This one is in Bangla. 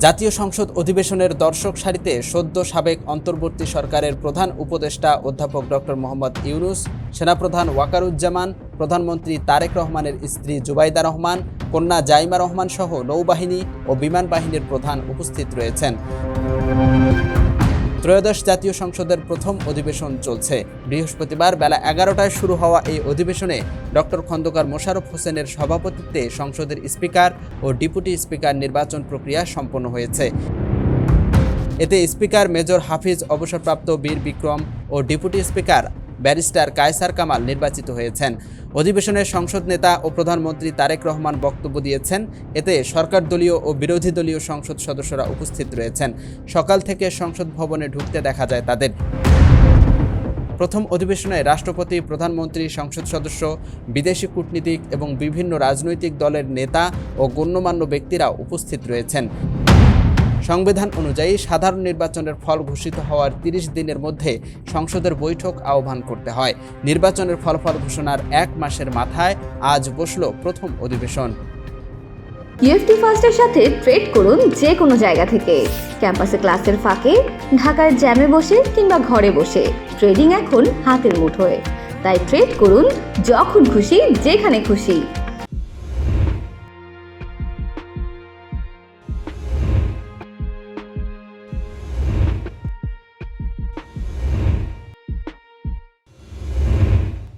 জাতীয় সংসদ অধিবেশনের দর্শক সারিতে সদ্য সাবেক অন্তর্বর্তী সরকারের প্রধান উপদেষ্টা অধ্যাপক ডক্টর মোহাম্মদ ইউনূস, সেনাপ্রধান ওয়াকারুজ্জামান, প্রধানমন্ত্রী তারেক রহমানের স্ত্রী জুবাইদা রহমান, কন্যা জাইমা রহমান সহ নৌবাহিনী ও বিমান বাহিনীর প্রধান উপস্থিত রয়েছেন। ত্রয়োদশ জাতীয় সংসদের প্রথম অধিবেশন চলছে। বৃহস্পতিবার বেলা 11টায় শুরু হওয়া এই অধিবেশনে ডক্টর খন্দকার মোশাররফ হোসেনের সভাপতিত্বে সংসদের স্পিকার ও ডেপুটি স্পিকার নির্বাচন প্রক্রিয়া সম্পন্ন হয়েছে। এতে স্পিকার মেজর হাফিজ অবসরপ্রাপ্ত বীর বিক্রম ও deputy speaker barrister Kaiser Kamal নির্বাচিত হয়েছেন। অধিবেশনে সংসদ নেতা ও প্রধানমন্ত্রী তারেক রহমান বক্তব্য দিয়েছেন। এতে সরকার দলীয় ও বিরোধী দলীয় সংসদ সদস্যরা উপস্থিত রয়েছেন। সকাল থেকে সংসদ ভবনে ঢুকতে দেখা যায় তাদের। প্রথম অধিবেশনে রাষ্ট্রপতি, প্রধানমন্ত্রী, সংসদ সদস্য, বিদেশি কূটনীতিক এবং বিভিন্ন রাজনৈতিক দলের নেতা ও গণ্যমান্য ব্যক্তিরা উপস্থিত রয়েছেন। সংবিধান অনুযায়ী সাধারণ নির্বাচনের ফল ঘোষিত হওয়ার 30 দিনের মধ্যে সংসদের বৈঠক আহ্বান করতে হয়। নির্বাচনের ফলাফল ঘোষণার 1 মাসের মাথায় আজ বসল প্রথম অধিবেশন। ইউএফটি ফার্স্টের সাথে ট্রেড করুন যে কোনো জায়গা থেকে। ক্যাম্পাসে ক্লাসের ফাঁকে, ঢাকার জ্যামে বসে কিংবা ঘরে বসে ট্রেডিং এখন হাতের মুঠোয়। তাই ট্রেড করুন যখন খুশি, যেখানে খুশি।